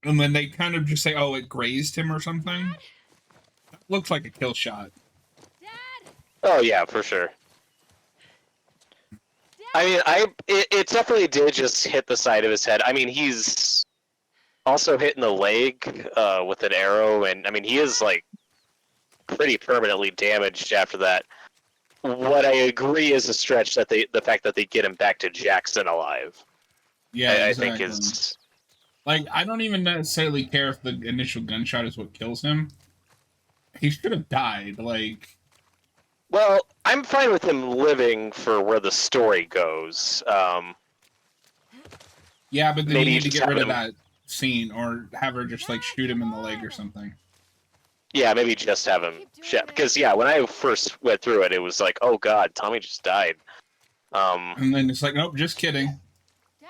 And then they kind of just say, "Oh, it grazed him or something." Dad? That looks like a kill shot. Dad? Oh yeah, for sure. I mean, Dad? it definitely did just hit the side of his head. I mean, he's also hit in the leg with an arrow, and I mean, he is like pretty permanently damaged after that. What I agree is a stretch that the fact that they get him back to Jackson alive, Yeah, I think exactly. is. Like, I don't even necessarily care if the initial gunshot is what kills him. He should have died. Like, Well, I'm fine with him living for where the story goes. yeah, but then you Maybe you need to just get have rid of him. that scene or have her just like Dad, shoot him come in the leg or on! something. Yeah, maybe just have him. Keep doing Because this. yeah, when I first went through it, it was like, oh god, Tommy just died. And then it's like, nope, just kidding. Dad!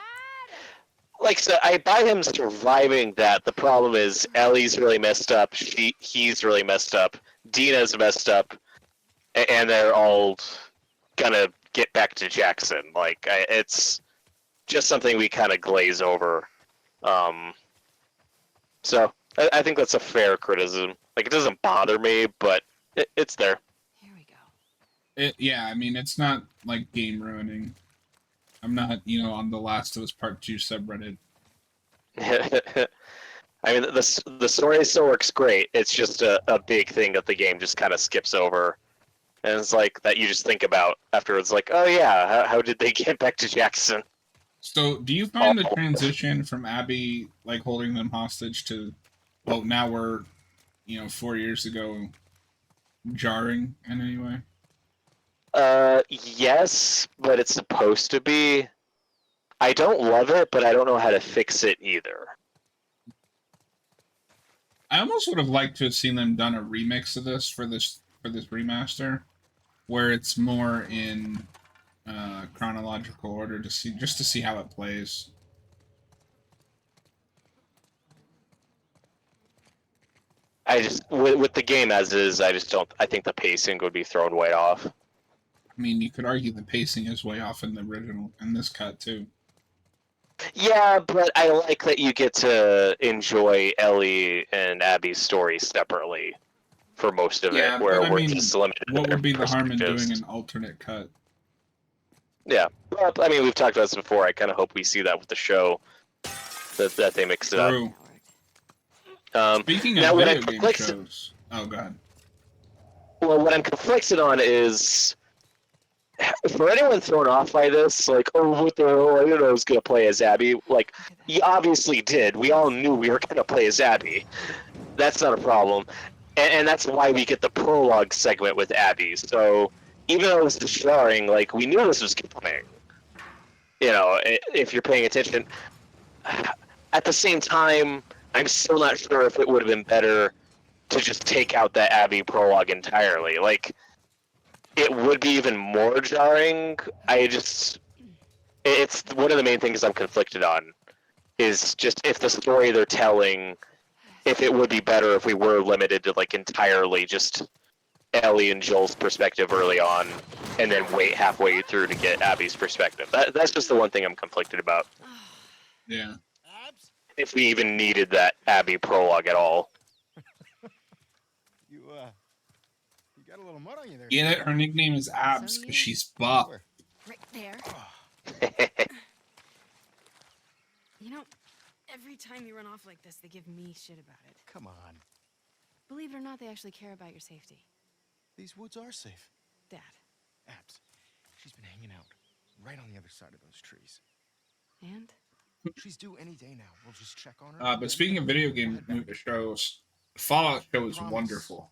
Like I said, I buy him surviving that. The problem is Ellie's really messed up. He's really messed up. Dina's messed up, and they're all gonna get back to Jackson. Like it's just something we kind of glaze over. Um, so I think that's a fair criticism. Like it doesn't bother me, but it's there. Here we go. Yeah, I mean, it's not like game ruining. I'm not, on the Last of Us Part 2 subreddit. I mean, the story still works great. It's just a big thing that the game just kind of skips over. And it's like that you just think about afterwards, like, oh yeah, how did they get back to Jackson? So, do you Oh, find the transition from Abby, like, holding them hostage to, well, now we're, 4 years ago, jarring in any way? yes, but it's supposed to be. I don't love it, but I don't know how to fix it either. I almost would have liked to have seen them done a remix of this for this remaster, where it's more in chronological order to see how it plays. I just with the game as is, I just don't. I think the pacing would be thrown way off. I mean, you could argue the pacing is way off in the original, in this cut too. Yeah, but I like that you get to enjoy Ellie and Abby's story separately for most of it, Yeah, but where I we're mean, just limited to what their would be the harm in doing perspectives. an alternate cut? Yeah, well, I mean, we've talked about this before. I kind of hope we see that with the show, that they mix it up. True. That worked. Speaking of Now, what I'm video game conflicted, shows, oh god, what I'm conflicted on is for anyone thrown off by this, like, oh, what the hell? I didn't know I was gonna play as Abby. Like, Look at that. you obviously did. We all knew we were gonna play as Abby. That's not a problem, and that's why we get the prologue segment with Abby. So even though this is jarring, like we knew this was coming. You know, if you're paying attention. At the same time, I'm still not sure if it would have been better to just take out that Abby prologue entirely. Like, it would be even more jarring. It's one of the main things I'm conflicted on. Is just if the story they're telling, if it would be better if we were limited to like entirely just Ellie and Joel's perspective early on, and then wait halfway through to get Abby's perspective. That's just the one thing I'm conflicted about. yeah. If we even needed that Abby prologue at all. You got a little mud on you there. Get it? Her nickname is Abs So because you- she's buff. Where? Right there. You know, every time you run off like this, they give me shit about it. Come on. Believe it or not, they actually care about your safety. These woods are safe. Dad. Abs, she's been hanging out right on the other side of those trees. And? She's due any day now. We'll just check on her. But speaking of video game shows, Fallout show is Promise. wonderful.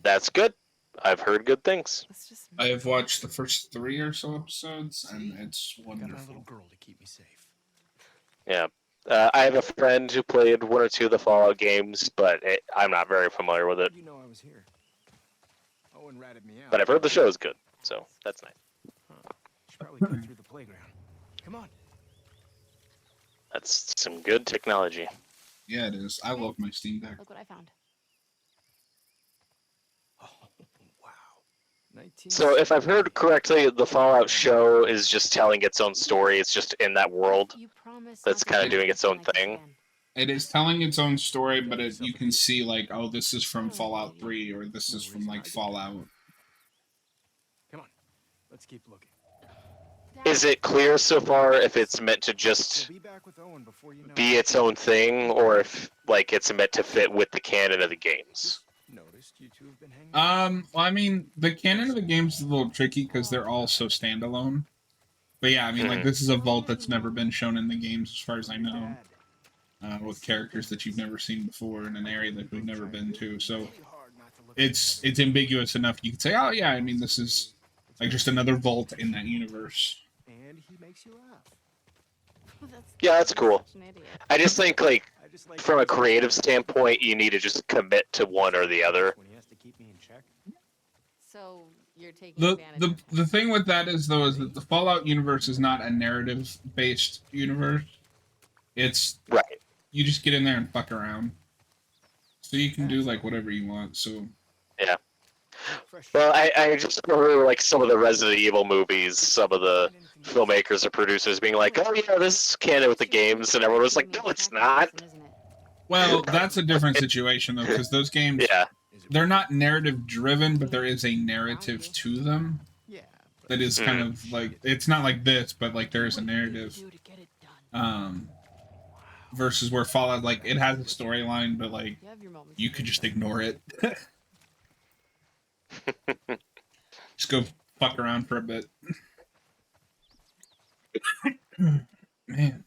That's good. I've heard good things. Let's just. I have watched the first 3 or so episodes, and See? it's Got my little wonderful. girl to keep me safe. Yeah. I have a friend who played one or two of the Fallout games, but I'm not very familiar with it. You know I was here. Owen ratted me out. But I've heard the show is good, so that's nice. Should probably cut through the playground. Come on. That's some good technology. Yeah, it is. I love my Steam Deck. Look what I found. Oh, wow. 19. So if I've heard correctly, the Fallout show is just telling its own story. It's just in that world. You promise That's not to kinda do doing its own anything like this thing. again. It is telling its own story, but you can see like, oh, this is from Fallout 3 or this No is from reason like I could- Fallout. Come on, let's keep looking. Is it clear so far if it's meant to just We'll be back with Owen before you know be it. its own thing, or if like it's meant to fit with the canon of the games? Noticed you two have been hanging out. Well, I mean, the canon of the games is a little tricky because they're all so standalone. But yeah, I mean, like Mhm. this is a vault that's never been shown in the games, as far as I know, Dad, with characters that you've never seen before in an area that we've never been to. So really hard not to look at it's each other. ambiguous enough. You could say, oh yeah, I mean, this is like just another vault in that universe. And he makes you laugh. Yeah, that's cool. Such an idiot. I just think like I just like from a creative standpoint, you need to just commit to one or the other. when he has to keep me in check. So you're taking The advantage the of him. the thing with that is though is that the Fallout universe is not a narrative based universe. It's Right. you just get in there and fuck around. So you can do like whatever you want. So Fresh. Well, I just remember like some of the Resident Evil movies, some of the filmmakers or producers being like, "Oh yeah, this is canon with the games," and everyone was like, "No, it's not." well, that's a different situation though, because those games Yeah. they're not narrative driven, but there is a narrative to them Yeah. but that is kind of like it's not like this, but like there is a narrative. Versus where Fallout like it has a storyline, but like You have your moments. you could just ignore it. Just go fuck around for a bit. Man.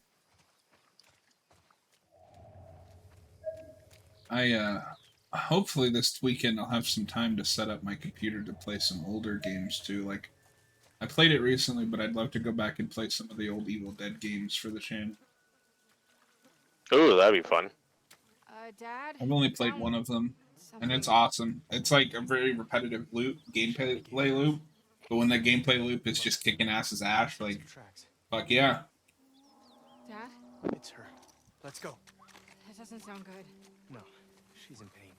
Hopefully this weekend I'll have some time to set up my computer to play some older games too. Like I played it recently, but I'd love to go back and play some of the old Evil Dead games for the channel. Ooh, that'd be fun. Dad. I've only played one of them, and it's awesome. It's like a very repetitive gameplay loop, but when that gameplay loop is just kicking ass's ass, like tracks. fuck yeah. Dad, It's her. Let's go. that doesn't sound good. No, she's in pain.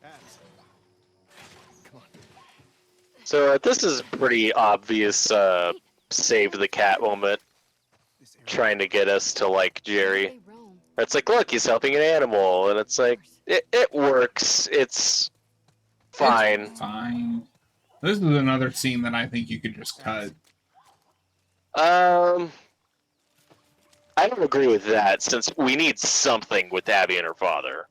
Abs. Come on. So this is pretty obvious save the cat moment, This area. trying to get us to like Jerry. They roam. It's like, look, he's helping an animal, and it's like it works. It's fine. It's fine. This is another scene that I think you could just cut. I don't agree with that, since we need something with Abby and her father.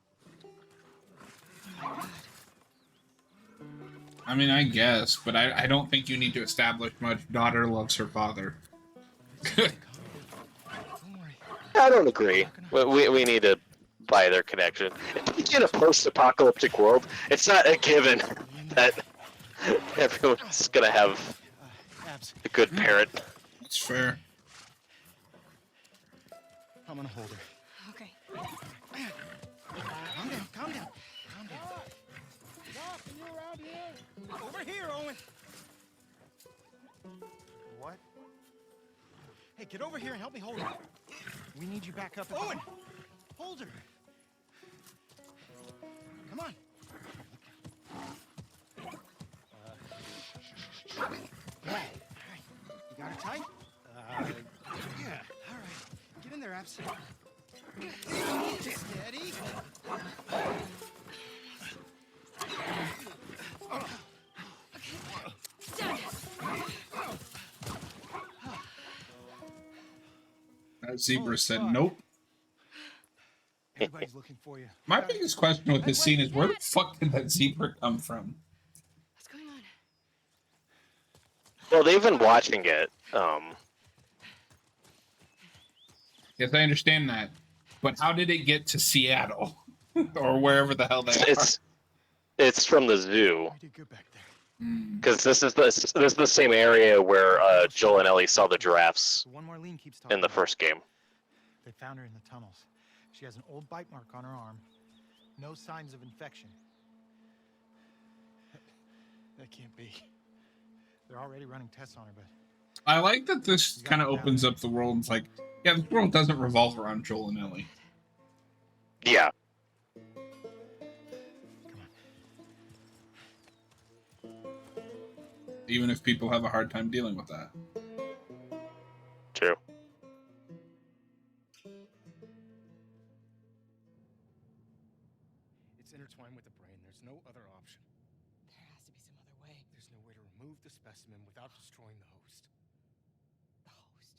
I mean, I guess, but I don't think you need to establish much. Daughter loves her father. Don't worry. I don't agree. We need to buy their connection. In a post-apocalyptic world, it's not a given that everyone's gonna have Abs. a good parent. That's fair. I'm gonna hold her. Okay. Calm down. Calm down. Calm down. Doc, are you around here? Over here, Owen. What? Hey, get over here and help me hold her. We need you back up. Owen, hold her. Come on. All right. You got her tight? Yeah. All right. Get in there, Abs. Steady. That zebra said fuck. nope. Everybody's looking for you. My biggest question with this scene is where the fuck did that zebra come from? What's going on? Well, they've been watching it. Yes, I understand that. But how did it get to Seattle? Or wherever the hell they are? It's from the zoo, We did good back there. because this is the same area where Joel and Ellie saw the giraffes The one Marlene keeps talking in the about. first game. They found her in the tunnels. She has an old bite mark on her arm. No signs of infection. That can't be. They're already running tests on her, but I like that this kind of opens up the world. It's like, yeah, the world doesn't revolve around Joel and Ellie. Yeah. come on. even if people have a hard time dealing with that. True. It's intertwined with the brain. There's no other option. There has to be some other way. There's no way to remove the specimen without destroying the host. The host.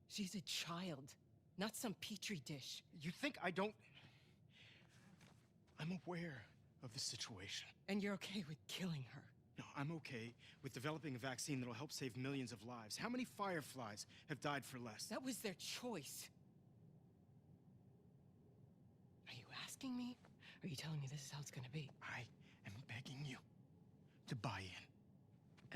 She's a child, not some petri dish. You think I don't... I'm aware of the situation. And you're okay with killing her. No, I'm okay with developing a vaccine that'll help save millions of lives. How many fireflies have died for less? That was their choice. Are you asking me? Or are you telling me this is how it's gonna be? I am begging you to buy in.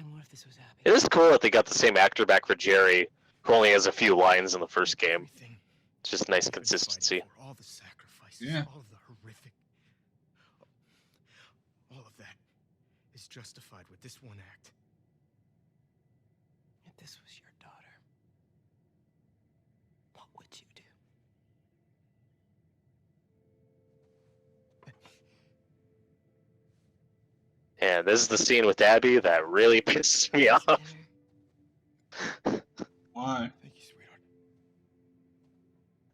And what if this was Abby? It is cool that they got the same actor back for Jerry, who only has a few lines in the first game. Everything It's just nice we've been consistency. fighting for, all the sacrifices, Yeah. all of the horrific... All of that is justified with this one act. If this was your daughter, what would you do? And this is the scene with Abby that really pisses me off. Dinner? Why? Thank you,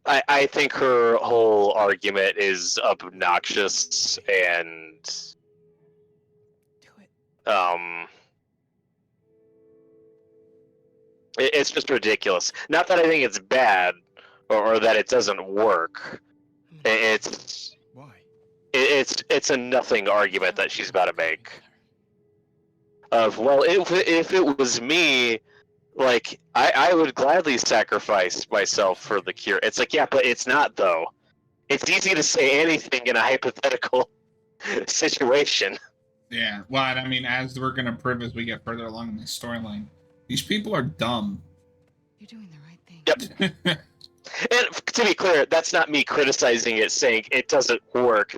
sweetheart. I think her whole argument is obnoxious and Do it. it's just ridiculous. Not that I think it's bad or that it doesn't work. It's Why? it's a nothing argument that she's about to make. Of, well, if it was me, like I would gladly sacrifice myself for the cure. It's like, yeah, but it's not though. It's easy to say anything in a hypothetical situation. Yeah. Well, I mean, as we're gonna prove as we get further along in the storyline, these people are dumb. You're doing the right thing. Yep. And to be clear, that's not me criticizing it, saying it doesn't work.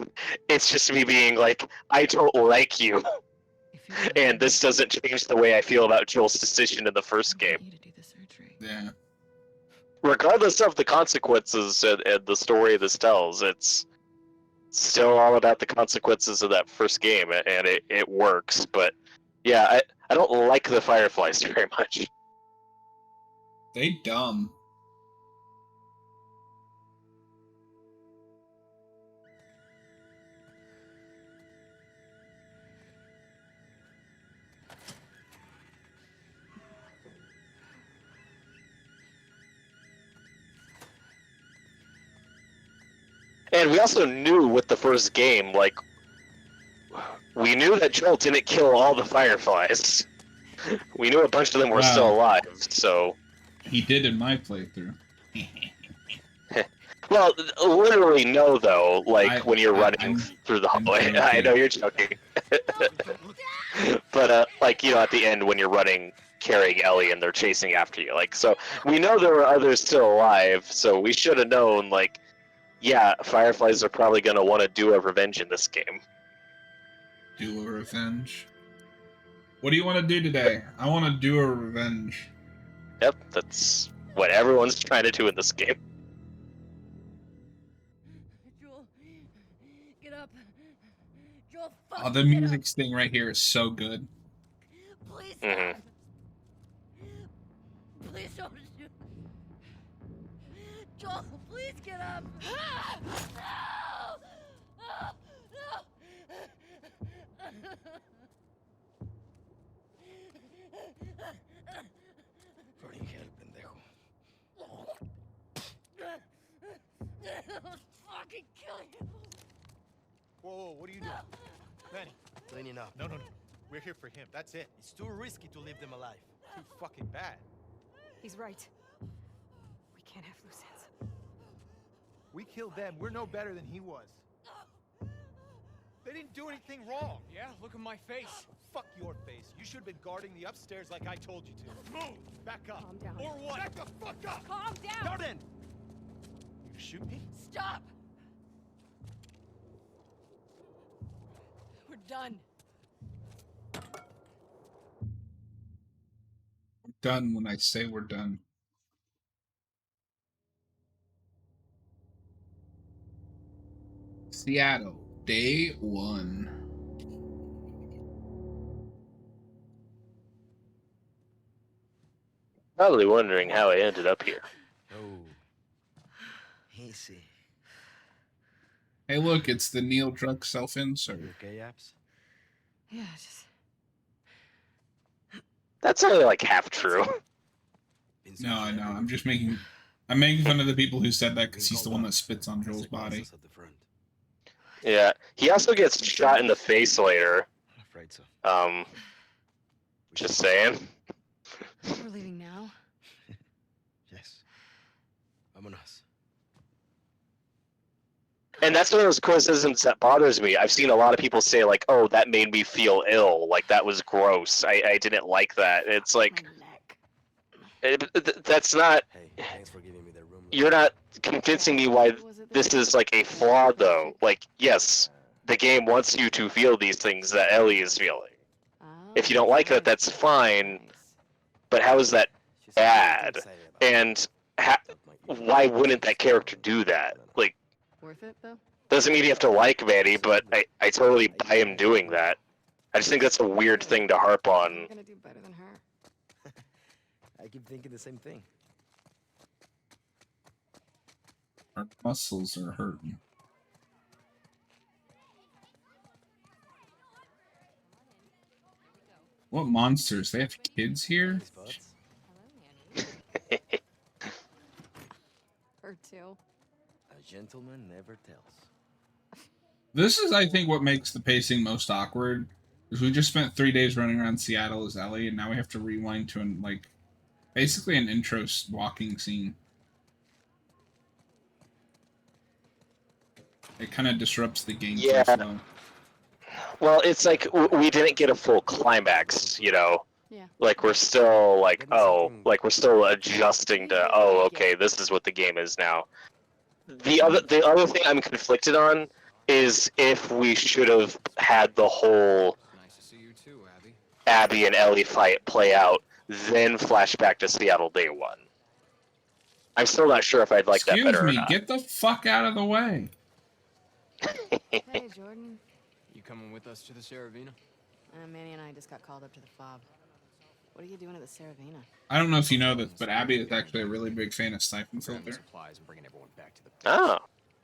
It's just me being like, I don't like you, If you and this doesn't change the way I feel about Joel's decision in the first game. You to do the surgery. Yeah. Regardless of the consequences and the story this tells, it's still all about the consequences of that first game, and it works. But yeah, I don't like the Fireflies very much. They dumb. And we also knew with the first game, like, we knew that Joel didn't kill all the Fireflies. We knew a bunch of them were Wow. still alive, so... He did in my playthrough. Well, literally no, though, like, when you're running I'm through the hallway. joking. I know you're joking. But, like, you know, at the end when you're running, carrying Ellie and they're chasing after you, like, so we know there were others still alive, so we should have known, like, yeah, Fireflies are probably going to want to do a revenge in this game. Do a revenge. What do you want to do today? I want to do a revenge. Yep, that's what everyone's trying to do in this game. Joel, get up. Joel, Oh, fucking the get music up. sting right here is so good. Please Mhm. stop. Please don't shoot. Joel, please get up. No! No! I'll fucking kill you. Whoa, what are you doing? Manny. Cleaning up. No. We're here for him. That's it. It's too risky to leave them alive. Too fucking bad. He's right. We can't have loose ends. We killed them. We're no better than he was. They didn't do anything wrong. Yeah, look at my face. Fuck your face. You should have been guarding the upstairs like I told you to. Move! Back up. Calm down. Or what? Back the fuck up! Calm down. Now then! You shoot me? Stop. We're done. We're done when I say we're done. Seattle, day 1. Probably wondering how I ended up here. Oh. Easy. Hey, look, it's the Neil Druck self-insert. You okay, Abs? Yeah, just That's only like half true. Been No, I searching know. everywhere. I'm making fun of the people who said that because Been he's the called one up. that spits on Joel's Consequences body. at the front. Yeah. He also gets shot in the face later. I'm afraid so. Just saying. we're leaving now. Yes. Vámonos. And that's one of those criticisms that bothers me. I've seen a lot of people say like, "Oh, that made me feel ill. Like that was gross. I didn't like that." It's like My neck. that's not. Hey, thanks for giving me the room. You're not convincing me why Was it this is like a flaw, though. Like, yes, the game wants you to feel these things that Ellie is feeling. If you don't like it, that's fine. Nice. But how is that She's a little bad? excited about it. And why wouldn't that character do that? Like, Worth it though? doesn't mean you have to like Manny, but I totally buy him doing that. I just think that's a weird thing to harp You're on. gonna do better than her. I keep thinking the same thing. Our muscles are hurting. What monsters? They have kids here? These buds? Her too. A gentleman never tells. This is, I think, what makes the pacing most awkward. Is we just spent 3 days running around Seattle as Ellie, and now we have to rewind to basically an intro walking scene. It kind of disrupts the game Yeah. flow. Well, it's like we didn't get a full climax, you know? Yeah. Like we're still like, oh, like we're still adjusting to, oh, okay, this is what the game is now. The other thing I'm conflicted on is if we should have had the whole Nice to see you too, Abby. Abby and Ellie fight play out, then flash back to Seattle Day One. I'm still not sure if I'd like that Excuse better me, or not. get the fuck out of the way. Hey, Jordan. You coming with us to the Saravina? Manny and I just got called up to the fob. What are you doing at the Saravina? I don't know if you know this, but Abby is actually a really big fan of Siphon Grabbing Filter. supplies and bringing everyone back to the base. Oh,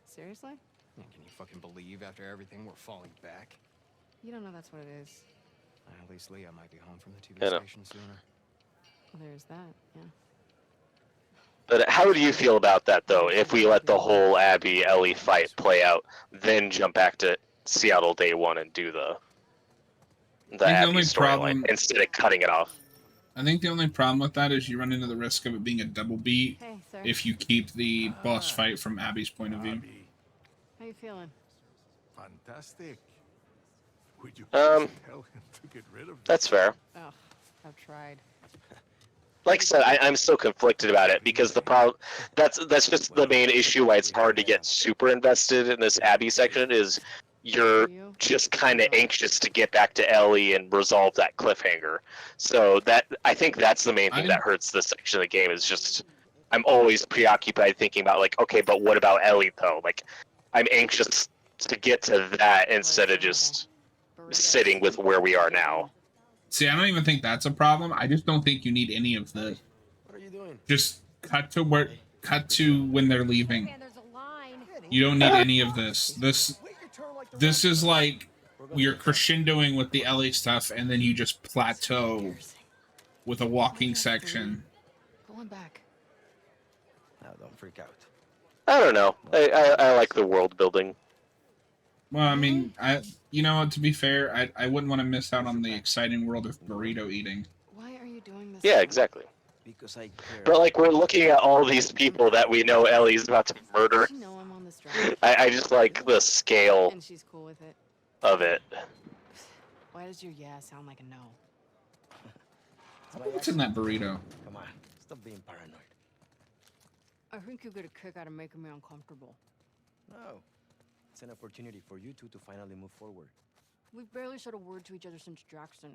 Seriously? Yeah, can you fucking believe after everything we're falling back? You don't know that's what it is. At least Leah might be home from the I TV know. station sooner. Well, there's that, yeah. but how do you feel about that though? If we let the whole Abby Ellie fight play out, then jump back to Seattle Day One and do the the Abby only problem- storyline instead of cutting it off. I think the only problem with that is you run into the risk of it being a double beat Hey, sir. if you keep the boss fight from Abby's point of view. Abby, How you feeling? fantastic. Would you Um, please tell him to get rid of That's fair. Oh, I've tried. Like I said, I'm still conflicted about it because the problem that's just the main issue why it's hard to get super invested in this Abby section is you're You? just kind of anxious to get back to Ellie and resolve that cliffhanger. So that I think that's the main thing that hurts this section of the game is just I'm always preoccupied thinking about like, okay, but what about Ellie though? Like I'm anxious to get to that instead of just sitting with where we are now. See, I don't even think that's a problem. I just don't think you need any of the. What are you doing? Just cut to when they're leaving. there's a line. You don't need any of this. This is like you're crescendoing with the Ellie stuff, and then you just plateau with a walking section. Going back. Now don't freak out. I don't know. I like the world building. Well, I mean, to be fair, I wouldn't want to miss out on the exciting world of burrito eating. Why are you doing this? Yeah, now? exactly. Because I care. But like we're looking at all these people that we know Ellie's about to murder. Does she know I'm on this drive? I just like the scale And she's cool with it. of it. Why does your yeah sound like a no? What's in that burrito? Come on, stop being paranoid. I think you get a kick out of making me uncomfortable. No, it's an opportunity for you two to finally move forward. We've barely said a word to each other since Jackson.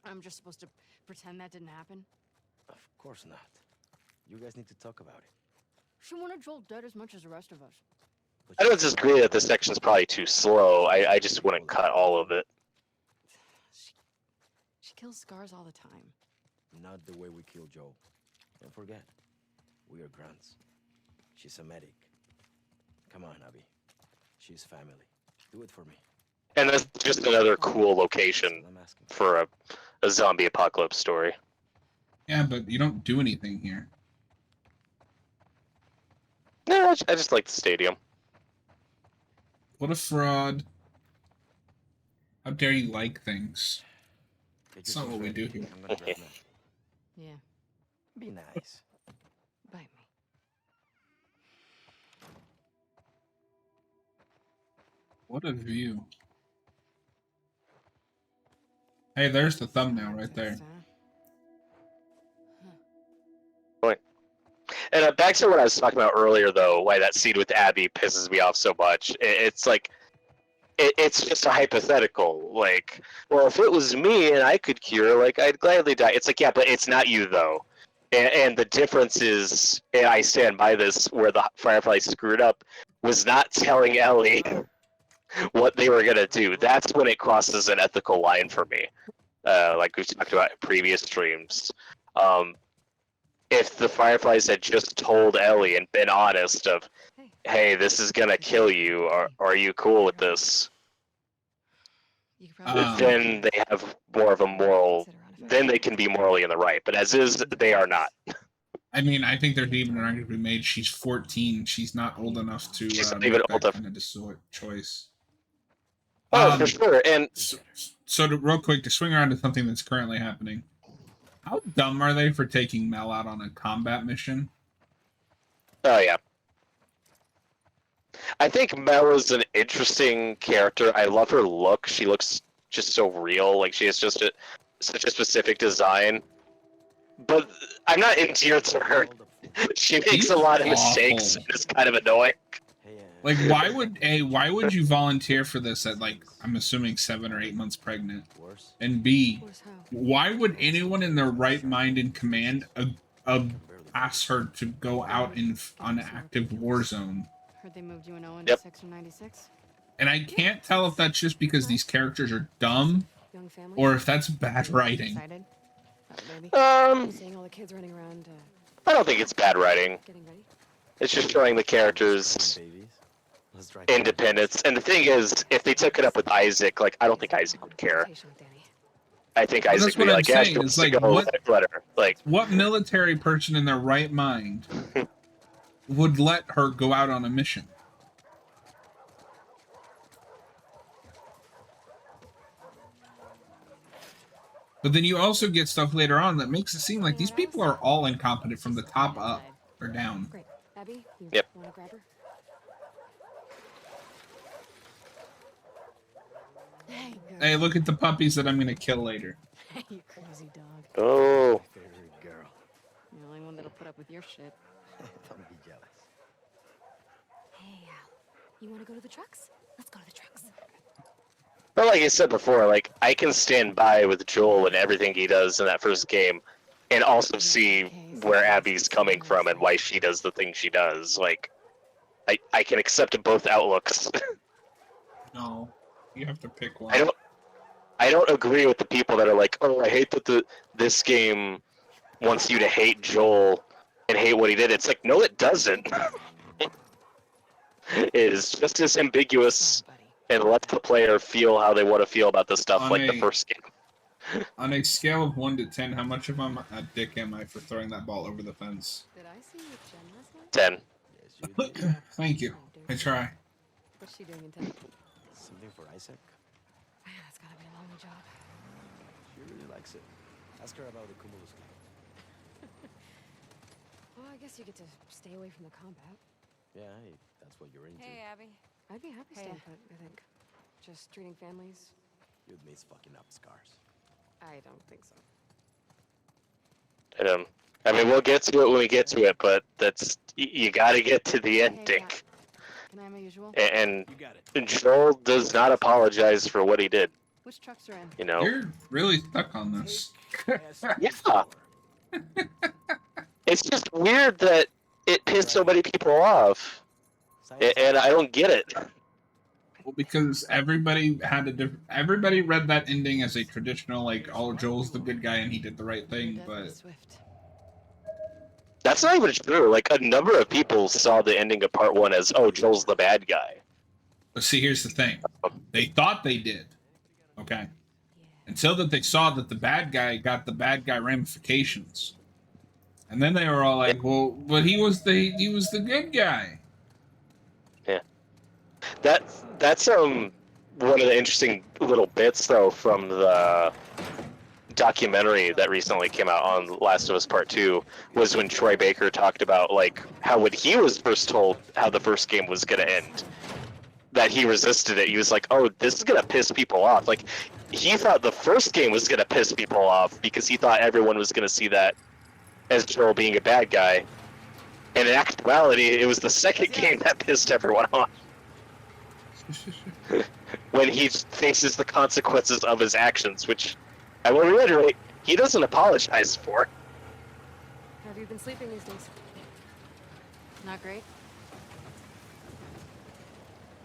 I'm just supposed to pretend that didn't happen? Of course not. You guys need to talk about it. She wanted Joel dead as much as the rest of us. But I you don't disagree that this section's probably too slow. I just wouldn't cut all of it. She kills scars all the time. Not the way we kill Joe. Don't forget, we are grunts. She's a medic. Come on, Abby. She's family. Do it for me. And that's just another cool location That's all I'm asking. for a zombie apocalypse story. Yeah, but you don't do anything here. No, I just like the stadium. What a fraud. How dare you like things? Get It's not yourself what we ready. do here. I'm gonna grab them. Yeah, Be nice. bite me. What a view. Hey, there's the thumbnail right there. And back to what I was talking about earlier, though, why that scene with Abby pisses me off so much. It's like, it's just a hypothetical. Like, well, if it was me and I could cure, like, I'd gladly die. It's like, yeah, but it's not you, though. And the difference is, and I stand by this, where the Fireflies screwed up, was not telling Ellie what they were going to do. That's when it crosses an ethical line for me. Like we've talked about in previous streams. If the Fireflies had just told Ellie and been honest of, hey, this is gonna kill you, or are you cool with this? You could probably Then they have more of a moral. Then they can be morally in the right. But as is, they are not. I mean, I think there's even an argument to be made. She's 14. She's not old enough to She's not make even that old enough. kind of choice. Oh, for sure. And So real quick, to swing around to something that's currently happening. How dumb are they for taking Mel out on a combat mission? oh yeah, I think Mel is an interesting character. I love her look. She looks just so real. Like she has just such a specific design. But I'm not endeared to her. She makes He's a lot of awful. mistakes. It's kind of annoying. Hey, Like, why would you volunteer for this at, like, I'm assuming 7 or 8 months pregnant? worse? And B, Worse how? why would anyone in their right mind in command ask her to go out on an active war zone? Heard they moved you and Owen Yep. to Section 96. And I can't tell if that's just because these characters are dumb Young family. or if that's bad writing. Excited? Baby. Um, Seeing all the kids running around, I don't think it's bad writing. getting ready. It's just showing the characters' Babies. Let's drive independence. And the thing is, if they took it up with Isaac, like I don't think Isaac would care. Vacation with Danny. I think Well, Isaac that's would be what like, I'm yeah, saying, she it's wants to like, go, what- let her. Like, What military person in their right mind would let her go out on a mission? But then you also get stuff later on that makes it seem like these people are all incompetent from the top up or down. Great. Abby, you Yep. want to grab her? Hey, girl. Hey, look at the puppies that I'm gonna kill later. Hey, you crazy dog. oh, favorite girl. You're the only one that'll put up with your shit. Don't be jealous. Hey, Al. You want to go to the trucks? Let's go to the trucks. but like I said before, like I can stand by with Joel and everything he does in that first game, and also see where Abby's coming from and why she does the thing she does. Like, I can accept both outlooks. No, you have to pick one. I don't agree with the people that are like, oh, I hate that this game wants you to hate Joel and hate what he did. It's like, no, it doesn't. It is just as ambiguous Sorry, buddy. and let the player feel how they want to feel about this stuff, On like the a- first game. On a scale of 1 to 10, how much of a dick am I for throwing that ball over the fence? Did I see you with Jen last night? 10. Yes, you did. Thank you. I try. What's she doing in town? Something for Isaac? Man, that's gotta be a lonely job. She really likes it. Ask her about the Cumulus game. Well, I guess you get to stay away from the combat. Yeah, hey, that's what you're into. Hey, Abby. I'd be happy Hey. staying put, I think. Just treating families, You'd miss fucking up scars. I don't think so. I mean, we'll get to it when we get to it, but that's you got to get to the ending. Can I have my usual? And You got it. Joel does not apologize for what he did. Which trucks are in? You know. You're really stuck on this. Yeah. It's just weird that it pissed so many people off, and I don't get it. Well, because everybody had a different. Everybody read that ending as a traditional, like, oh, Joel's the good guy and he did the right thing. Death by But Swift. That's not even true. Like, a number of people saw the ending of part 1 as, oh, Joel's the bad guy. But see, here's the thing. They thought they did. Okay. Until that they saw that the bad guy got the bad guy ramifications. And then they were all like, well, but he was the good guy. Yeah. That's one of the interesting little bits, though, from the documentary that recently came out on Last of Us Part 2, was when Troy Baker talked about, like, how when he was first told how the first game was going to end, that he resisted it. He was like, oh, this is going to piss people off. Like, he thought the first game was going to piss people off because he thought everyone was going to see that as Joel being a bad guy. And in actuality, it was the second game that pissed everyone off. When he faces the consequences of his actions, which, I will reiterate, he doesn't apologize for. How have you been sleeping these days? Not great.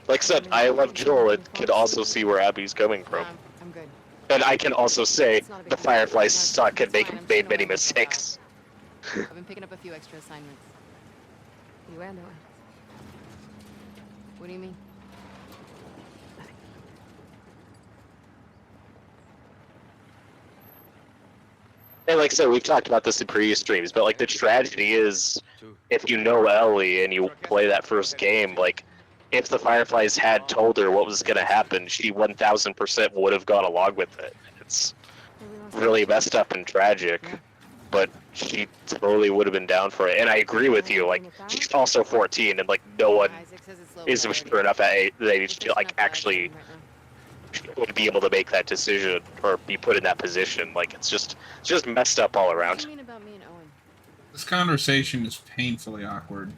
Like I said, I love Joel and can also see where Abby's coming from. I'm good. And I can also say It's not a big the deal. Fireflies No, suck and it's fine. I'm just made gonna many let myself out. mistakes. I've been picking up a few extra assignments. You and Noah. What do you mean? And like I said, we've talked about this in previous streams, but like the tragedy is, if you know Ellie and you play that first game, like if the Fireflies had told her what was going to happen, she 1000% would have gone along with it. It's really messed up and tragic, but she totally would have been down for it. And I agree with you, like she's also 14, and like no one Isaac says it's low is priority. mature enough at the age It's to just like not that actually right now. would be able to make that decision or be put in that position. Like it's just messed up all What around. do you mean about me and Owen? This conversation is painfully awkward.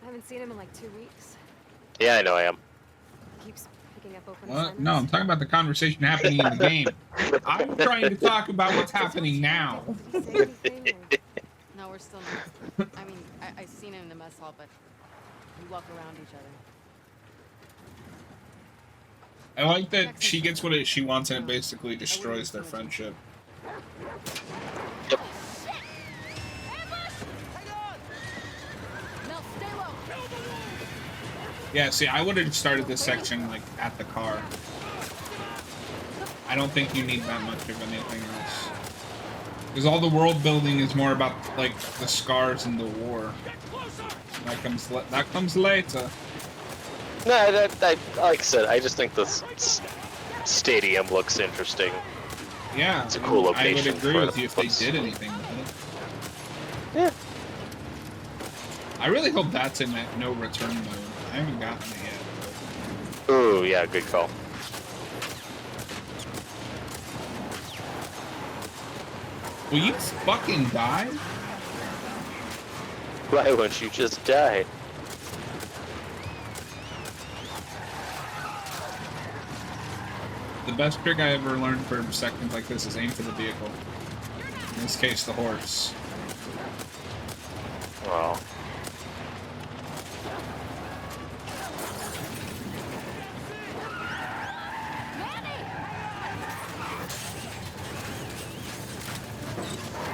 I haven't seen him in like 2 weeks. Yeah, I know I am. He keeps picking up open What? assignments. No, I'm talking about the conversation happening in the game. I'm trying to talk about what's happening now. Did he say anything, or- No, we're still not. I mean, I seen him in the mess hall, but we walk around each other. I like that she gets what she wants and it basically destroys their friendship. Yep. Mel, stay low. Yeah, see, I would have started this section like at the car. I don't think you need that much of anything else. Because all the world building is more about like the scars and the war. That comes later. No, that like I said, I just think this stadium looks interesting. Yeah, It's a cool location I would agree for with you if they what's- did anything with it. Yeah. I really hope that's in that no return mode. I haven't gotten it yet. Ooh, yeah, good call. Will you fucking die? Why won't you just die? The best trick I ever learned for sections like this is aim for the vehicle. In this case, the horse. Well,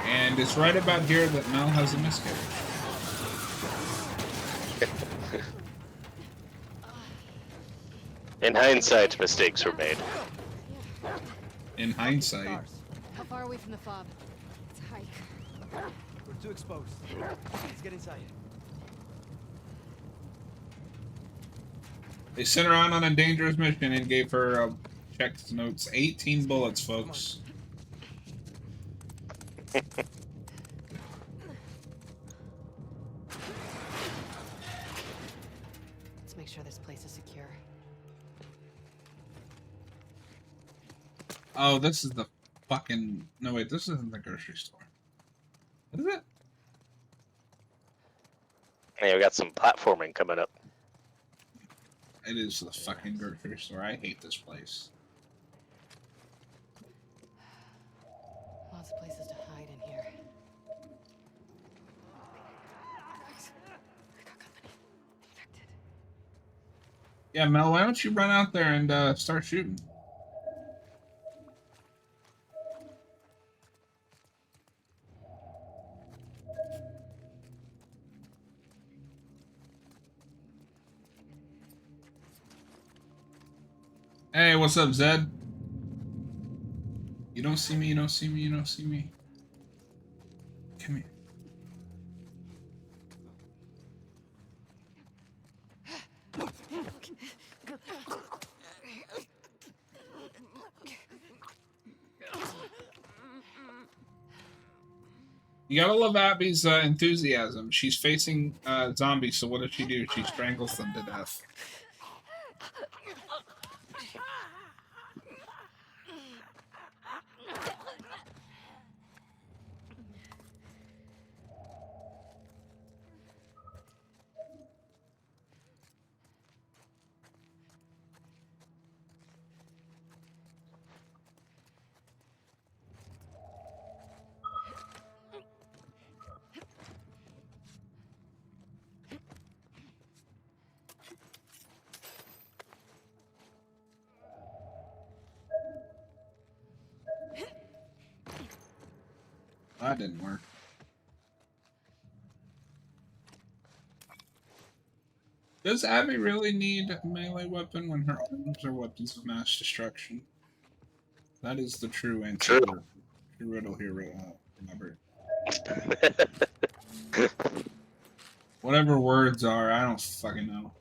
And it's right about here that Mel has a miscarriage. in hindsight, mistakes were made. In hindsight. How far away from the fob? It's a hike. We're too exposed. Let's get inside. They sent her out on a dangerous mission and gave her checked notes. 18 bullets, folks. Let's make sure this place is secure. Oh, this is the fucking... No, wait, this isn't the grocery store. What is it? Hey, we got some platforming coming up. It is the fucking grocery store. I hate this place. Lots of places to hide in here. Guys, I got company. Infected. Yeah, Mel, why don't you run out there and start shooting? Hey, what's up, Zed? You don't see me, you don't see me, you don't see me. Come here. You gotta love Abby's enthusiasm. She's facing zombies, so what does she do? She strangles them to death. That didn't work. Does Abby really need a melee weapon when her arms are weapons of mass destruction? That is the true answer. True. True riddle here, remember. Whatever words are, I don't fucking know.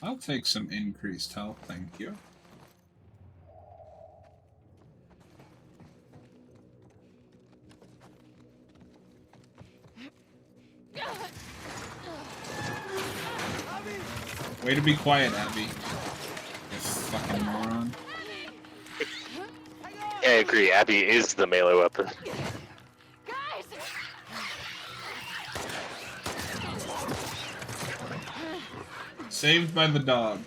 I'll take some increased health, thank you. Way to be quiet, Abby. You fucking moron. I agree. Abby is the melee weapon. Saved by the dog.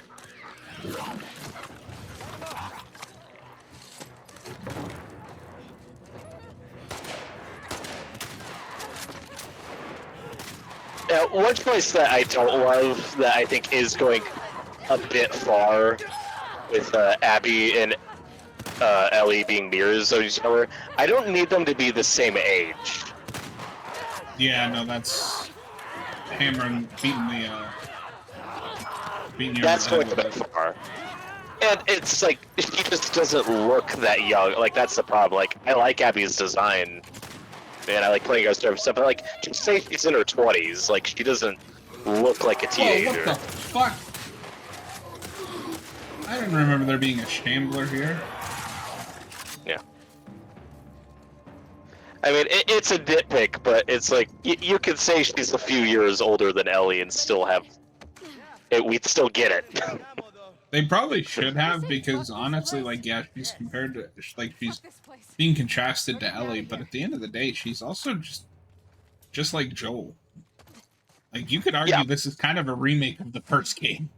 One choice that I don't love, that I think is going a bit far, with Abby and Ellie being mirrors of each other, I don't need them to be the same age. Yeah, no, that's hammering, beating your That's head going a with bit it. far. And it's like, she just doesn't look that young. Like, that's the problem. Like, I like Abby's design, and I like playing against her and stuff, but like, just say she's in her 20s. Like, she doesn't look like a teenager. Whoa, what the fuck? I didn't remember there being a shambler here. Yeah. I mean, it's a nitpick, but it's like, you could say she's a few years older than Ellie and still have it. We'd still get it. They probably should have, because honestly, like, yeah, she's compared to, like, she's being contrasted to Ellie, but at the end of the day, she's also just like Joel. Like, you could argue this is kind of a remake of the first game.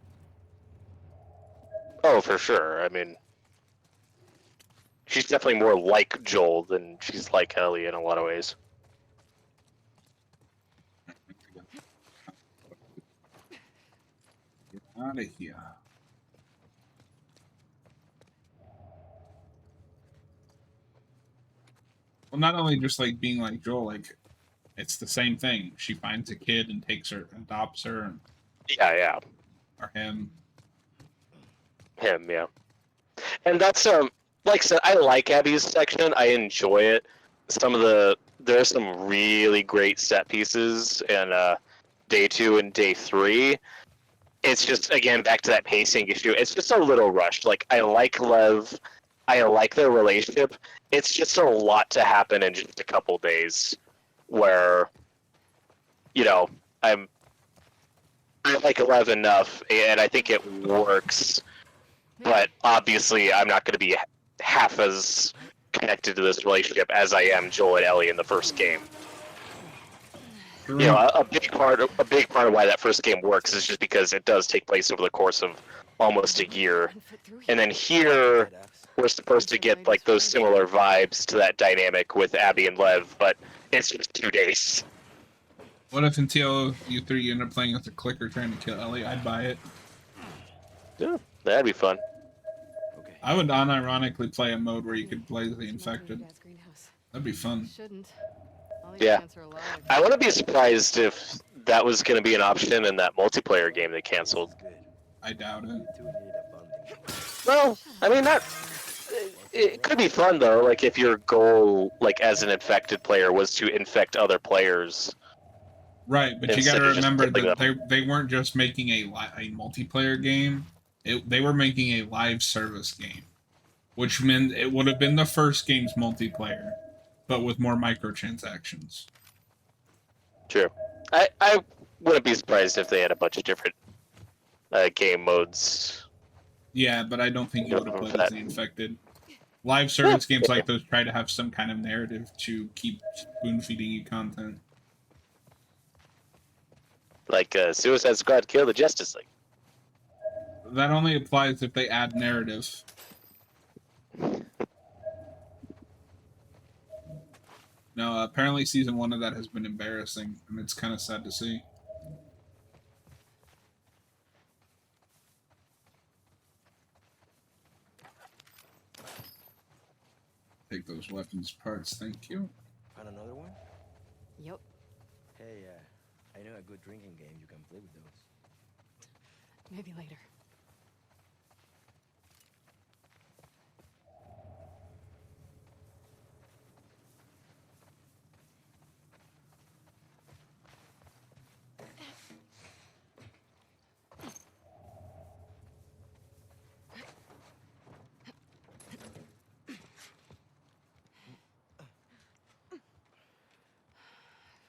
Oh, for sure. I mean, she's definitely more like Joel than she's like Ellie in a lot of ways. Get out of here. Well, not only just like being like Joel, like it's the same thing. She finds a kid and takes her, adopts her, and, Yeah. or him. Him, yeah. And that's like I said, I like Abby's section. I enjoy it. There's some really great set pieces in day 2 and day 3. It's just, again, back to that pacing issue. It's just a little rushed. Like, I like Lev. I like their relationship. It's just a lot to happen in just a couple days, where, you know, I like Lev enough, and I think it works. But obviously, I'm not going to be half as connected to this relationship as I am Joel and Ellie in the first game. You know, a big part of why that first game works is just because it does take place over the course of almost a year, and then here we're supposed to get like those similar vibes to that dynamic with Abby and Lev, but it's just 2 days. What if until you 3 end up playing with a clicker trying to kill Ellie? I'd buy it. Yeah, that'd be fun. I would unironically play a mode where you could play the infected. That'd be fun. Shouldn't. All these Yeah. plants are alive. I wouldn't be surprised if that was going to be an option in that multiplayer game they canceled. This is good. I doubt it. You two need a bonding moment. Well, I mean, not. It could be fun though, like if your goal, like as an infected player, was to infect other players. Right, but you Instead got to of just remember killing that they weren't just making a multiplayer game. They were making a live service game, which meant it would have been the first game's multiplayer, but with more microtransactions. True. I wouldn't be surprised if they had a bunch of different game modes. Yeah, but I don't think you would have played as the infected. Live service games like those try to have some kind of narrative to keep spoon feeding you content. Like Suicide Squad Kill the Justice League. That only applies if they add narrative. No, apparently season 1 of that has been embarrassing, and it's kind of sad to see. Take those weapons parts, thank you. Found another one? Yep. Hey, I know a good drinking game. You can play with those. Maybe later.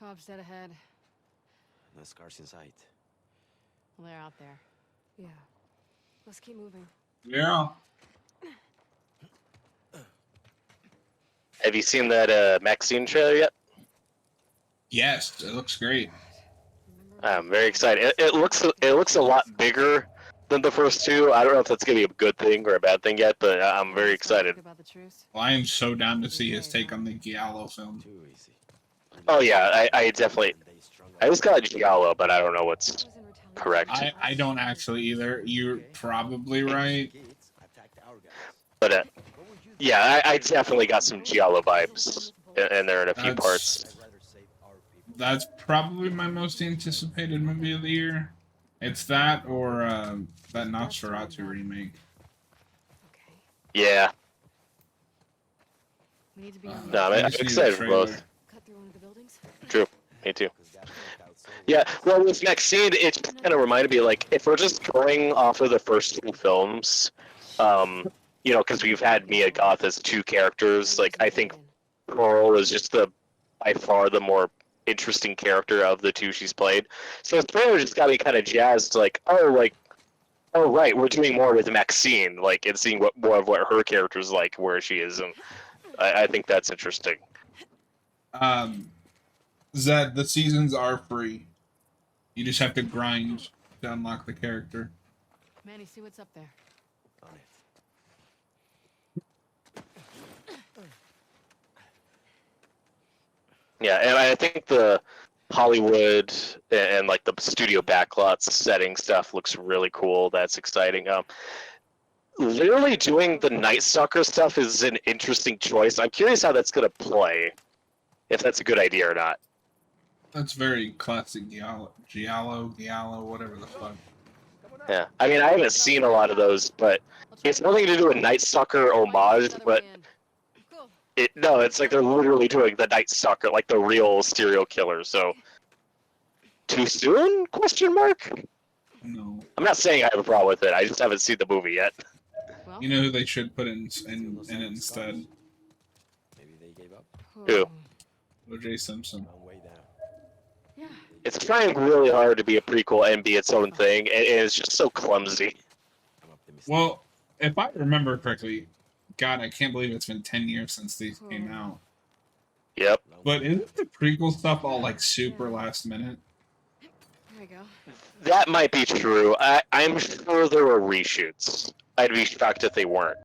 Bob's dead ahead. No scars in sight. Well, they're out there. Yeah. Let's keep moving. Yeah. Have you seen that Maxine trailer yet? Yes, it looks great. I'm very excited. It looks a lot bigger than the first two. I don't know if that's gonna be a good thing or a bad thing yet, but I'm very excited. About the truth. Well, I am so down to see his take on the Giallo film. Too easy. Oh yeah, I definitely. I just call it Giallo, but I don't know what's correct. I don't actually either. You're probably right. Kids attacked our guys. But yeah, I definitely got some Giallo vibes in there in a few That's- parts. I'd rather save our people. That's probably my most anticipated movie of the year. It's that or that Nosferatu remake. Okay. Yeah, We need to be on no, I'm I just need a excited for trailer. both. cut through one of the buildings. True, me too. 'Cause that worked out so Yeah, well, with Maxine, it kind of reminded me, like, if we're just going off of the first two films, you know, because we've had Mia Goth as two characters, like, I think Coral is just by far the more interesting character of the two she's played. So it's really just got me kind of jazzed, like, oh, right, we're doing more with Maxine, like, and seeing what more of what her character's like, where she is, and I think that's interesting. Zed, the seasons are free. You just have to grind to unlock the character. Manny, see what's up there. on it. Yeah, and I think the Hollywood and like the studio backlots setting stuff looks really cool. That's exciting. Literally doing the Night Stalker stuff is an interesting choice. I'm curious how that's gonna play, if that's a good idea or not. That's very classic Giallo, whatever the fuck. Yeah, I mean I haven't seen a lot of those, but it's nothing to do with Night Stalker homage. But Cool. it's like they're literally doing the Night Stalker, like the real serial killer. So too soon? Question mark. No. I'm not saying I have a problem with it. I just haven't seen the movie yet. Well, You know who they should put in it instead? Maybe they gave up. Who? O.J. Simpson. Long way down. Yeah. It's trying really hard to be a prequel and be its own thing, and it's just so clumsy. I'm optimistic. Well, if I remember correctly, God, I can't believe it's been 10 years since these came out. Yep. Long But way isn't the prequel stuff all like super last minute? There we go. That might be true. I'm sure there were reshoots. I'd be shocked if they weren't.